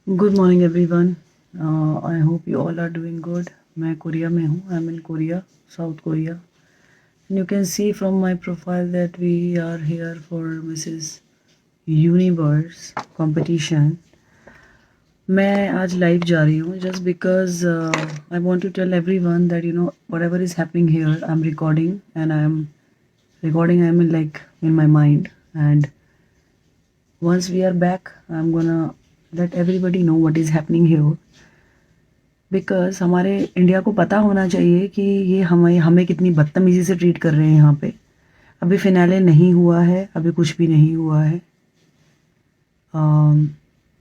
Good morning everyone. I hope you all are doing good. मैं Korea में हूँ। I am in Korea, South Korea. And you can see from my profile that we are here for Mrs Universe competition. मैं आज live जा रही हूँ just because I want to tell everyone that you know whatever is happening here I am recording and I am recording. I'm in like in my mind, and once we are back I'm gonna let everybody know what is happening here, because हमारे India को पता होना चाहिए कि ये हमें हमें कितनी बदतमीज़ी से ट्रीट कर रहे हैं यहाँ पे। अभी फिनाले नहीं हुआ है, अभी कुछ भी नहीं हुआ है।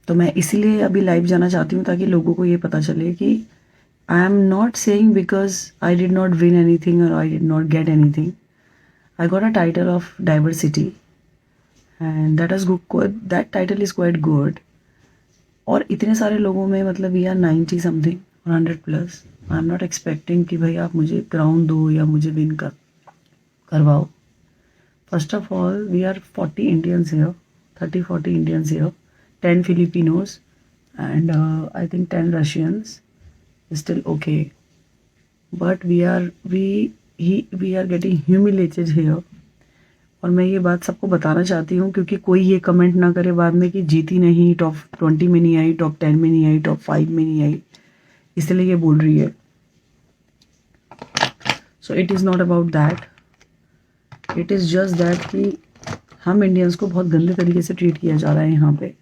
तो मैं इसीलिए अभी लाइव जाना चाहती हूँ ताकि लोगों को ये पता चले कि I am not saying because I did not win anything और I did not get anything. I got a title of diversity and that title is quite good. और इतने सारे लोगों में मतलब वी आर 90 समथिंग और 100+। आई एम नॉट एक्सपेक्टिंग कि भाई आप मुझे क्राउन दो या मुझे विन करवाओ। First of all we are 40 Indians here, 30-40 Indians here, 10 Filipinos and I think 10 Russians is still okay, but we are getting humiliated here। और मैं ये बात सबको बताना चाहती हूँ क्योंकि कोई ये कमेंट ना करे बाद में कि जीती नहीं, टॉप 20 में नहीं आई, टॉप 10 में नहीं आई, टॉप 5 में नहीं आई, इसलिए ये बोल रही है। So it is not about that, it is just that कि हम इंडियंस को बहुत गंदे तरीके से ट्रीट किया जा रहा है यहाँ पे।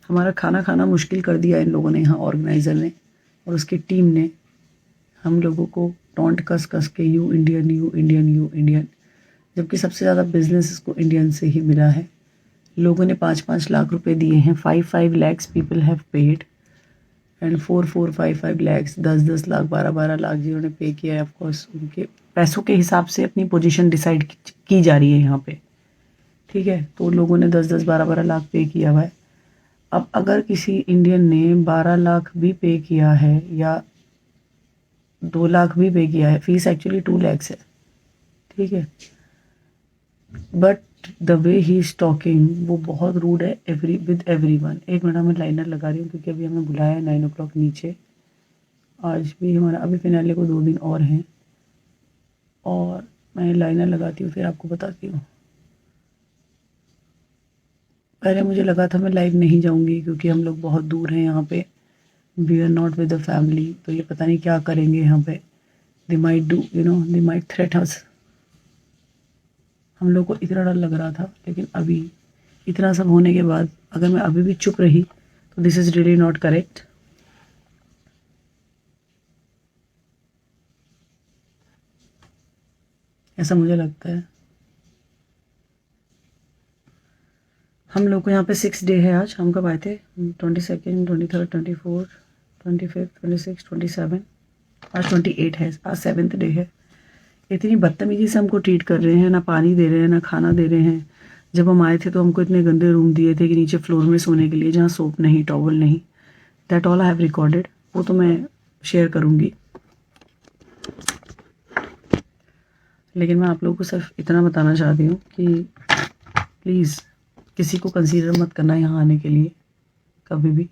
हमारा खाना खाना मुश्किल कर दिया इन लोगों ने, यहाँ ऑर्गेनाइज़र ने और उसकी टीम ने हम लोगों को टॉन्ट कस कस के you Indian you Indian you Indian, जबकि सबसे ज़्यादा बिजनेस इसको इंडियन से ही मिला है। लोगों ने 5-5 लाख रुपए दिए हैं, 5-5 lakhs people have paid and 4-4, 5-5 lakhs, 10-10 lakh, 12-12 lakh जिन्होंने पे किया है। ऑफकोर्स उनके पैसों के हिसाब से अपनी पोजीशन डिसाइड की जा रही है यहाँ पे, ठीक है। तो लोगों ने 10-10, 12-12 लाख पे किया हुआ है। अब अगर किसी इंडियन ने 12 लाख भी पे किया है या 2 लाख भी पे किया है, फीस एक्चुअली 2 lakhs है, ठीक है, but the way he is talking वो बहुत रूड है विद एवरीवन। एक मिनट मैं लाइनर लगा रही हूँ क्योंकि अभी हमें बुलाया है 9 o'clock नीचे। आज भी हमारा अभी फिनाले को 2 दिन और हैं और मैं लाइनर लगाती हूँ फिर आपको बताती हूँ। पहले मुझे लगा था मैं लाइव नहीं जाऊँगी क्योंकि हम लोग बहुत दूर हैं यहाँ पे, we are not with the family, तो ये पता नहीं क्या करेंगे यहाँ पे। They might do they might threat us. हम लोग को इतना डर लग रहा था, लेकिन अभी इतना सब होने के बाद अगर मैं अभी भी चुप रही तो this is really not correct. ऐसा मुझे लगता है। हम लोग को यहाँ पे 6 डे है आज। हम कब आए थे? 22nd, 23rd, 24, 25th, 26, 27, आज 28 है, आज 7th डे है। इतनी बदतमीजी से हमको ट्रीट कर रहे हैं, ना पानी दे रहे हैं ना खाना दे रहे हैं। जब हम आए थे तो हमको इतने गंदे रूम दिए थे कि नीचे फ्लोर में सोने के लिए, जहाँ सोप नहीं, टॉवल नहीं। That all I have recorded, वो तो मैं शेयर करूँगी। लेकिन मैं आप लोगों को सिर्फ इतना बताना चाहती हूँ कि प्लीज़ किसी को कंसीडर मत करना यहाँ आने के लिए कभी भी।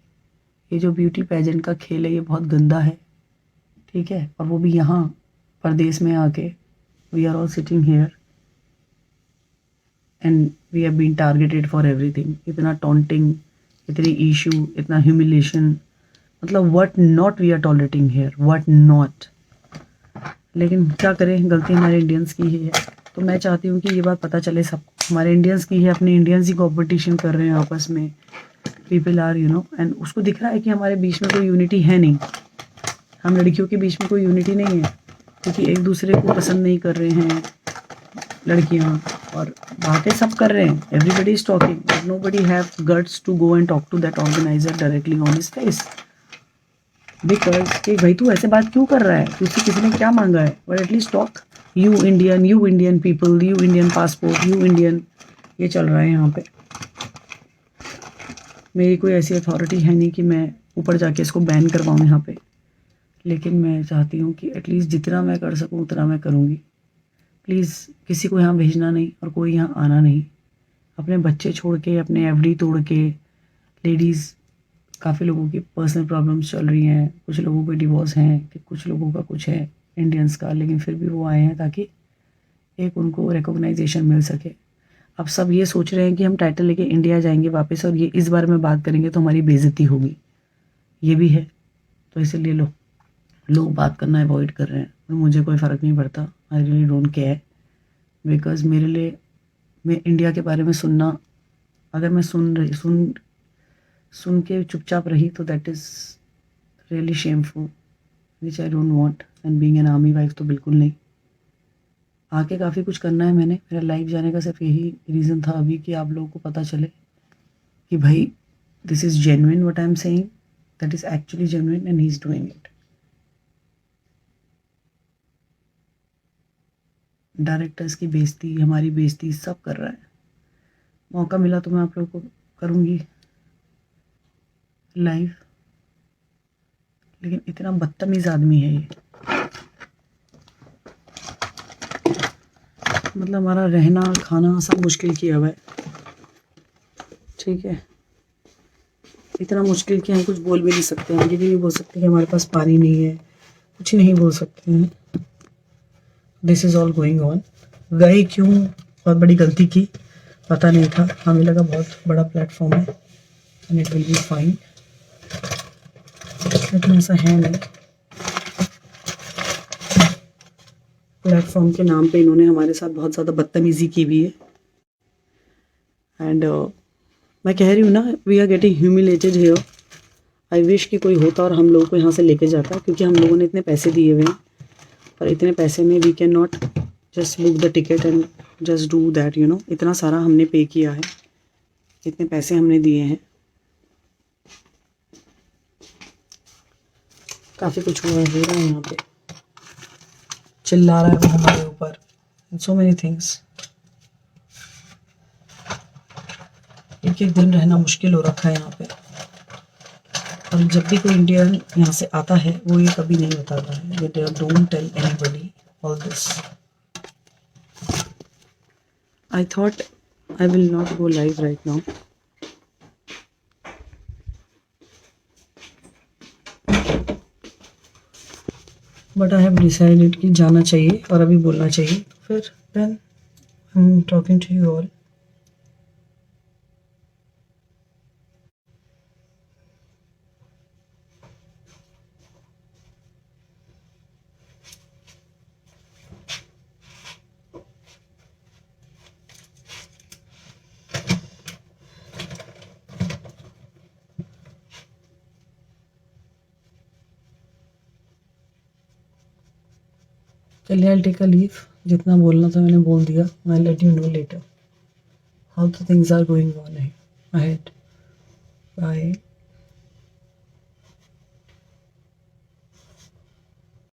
ये जो ब्यूटी पेजेंट का खेल है ये बहुत गंदा है, ठीक है। और वो भी यहाँ परदेश में आके we are all sitting here and we have been targeted for everything. इतना टॉन्टिंग, इतनी इशू, इतना ह्यूमिलेशन, मतलब what not we are tolerating here, what not. लेकिन क्या करें, गलती हमारे इंडियंस की ही है। तो मैं चाहती हूँ कि ये बात पता चले सबको, हमारे इंडियंस की है, अपने इंडियंस ही कॉम्पिटिशन कर रहे हैं आपस में। पीपल आर एंड उसको दिख रहा है कि हमारे बीच में कोई यूनिटी है नहीं। हम लड़कियों के बीच में कोई यूनिटी नहीं है क्योंकि एक दूसरे को पसंद नहीं कर रहे हैं लड़कियां, और बातें सब कर रहे हैं। Everybody is talking but nobody have guts to go and talk to that organiser directly on his face, because कि भाई तू ऐसे बात क्यों कर रहा है, तुझसे किसी ने क्या मांगा है, but at least talk. You Indian people, you Indian passport, you Indian, ये चल रहा है यहाँ पे। मेरी कोई ऐसी अथॉरिटी है नहीं कि मैं ऊपर जाके इसको बैन करवाऊँ यहाँ पे, लेकिन मैं चाहती हूँ कि एटलीस्ट जितना मैं कर सकूँ उतना मैं करूँगी। प्लीज़ किसी को यहाँ भेजना नहीं और कोई यहाँ आना नहीं। अपने बच्चे छोड़ के, अपने एफडी तोड़ के लेडीज़ काफ़ी लोगों की पर्सनल प्रॉब्लम्स चल रही हैं, कुछ लोगों के डिवोर्स हैं, कि कुछ लोगों का कुछ है इंडियंस का, लेकिन फिर भी वो आए हैं ताकि एक उनको रिकॉग्नाइजेशन मिल सके। अब सब ये सोच रहे हैं कि हम टाइटल लेके इंडिया जाएंगे वापस और ये इस बारे में बात करेंगे तो हमारी बेइज्जती होगी, ये भी है। तो इसीलिए लोग बात करना अवॉइड कर रहे हैं और मुझे कोई फ़र्क नहीं पड़ता। I really don't care, because मेरे लिए मैं इंडिया के बारे में सुनना, अगर मैं सुन के चुपचाप रही तो that is really shameful, which I don't want. And being an army wife तो बिल्कुल नहीं। आके काफ़ी कुछ करना है मैंने, मेरा लाइफ जाने का सिर्फ यही रीज़न था अभी कि आप लोगों को पता चले कि भाई this is genuine what I am saying, that is actually genuine and he is doing it. Directors की बेइज्जती, हमारी बेइज्जती सब कर रहा है। मौका मिला तो मैं आप लोगों को करूँगी लाइव, लेकिन इतना बदतमीज़ आदमी है ये, मतलब हमारा रहना खाना सब मुश्किल किया हुआ है, ठीक है। इतना मुश्किल कि हम कुछ बोल भी नहीं सकते हैं, ये भी नहीं बोल सकते कि हमारे पास पानी नहीं है, कुछ नहीं बोल सकते हैं। This is all going on. गए क्यों, बहुत बड़ी गलती की, पता नहीं था, हमें लगा बहुत बड़ा प्लेटफॉर्म है and it will be fine, लेकिन ऐसा है नहीं। प्लेटफॉर्म के नाम पे इन्होंने हमारे साथ बहुत ज़्यादा बदतमीज़ी की हुई है। एंड मैं कह रही हूँ ना, we are getting humiliated here. I wish कि कोई होता और हम लोगों को यहाँ से लेके जाता, क्योंकि हम लोगों ने इतने पैसे दिए हुए हैं, पर इतने पैसे में we can not just book the ticket and just do that, you know. इतना सारा हमने पे किया है, इतने पैसे हमने दिए हैं, काफ़ी कुछ हो रहा है यहाँ पे, चिल्ला रहा है वो हमारे ऊपर, सो मेनी थिंग्स। एक एक दिन रहना मुश्किल हो रखा है यहाँ पे, और जब भी कोई इंडियन यहाँ से आता है वो ये कभी नहीं बताता है, ये don't tell anybody all this. I thought I will not go live right now, but I have decided कि जाना चाहिए और अभी बोलना चाहिए, फिर then I am talking to you all. चलिए, आई टेक अ लीव, जितना बोलना था मैंने बोल दिया। I let you know later how the things are going on ahead. Bye.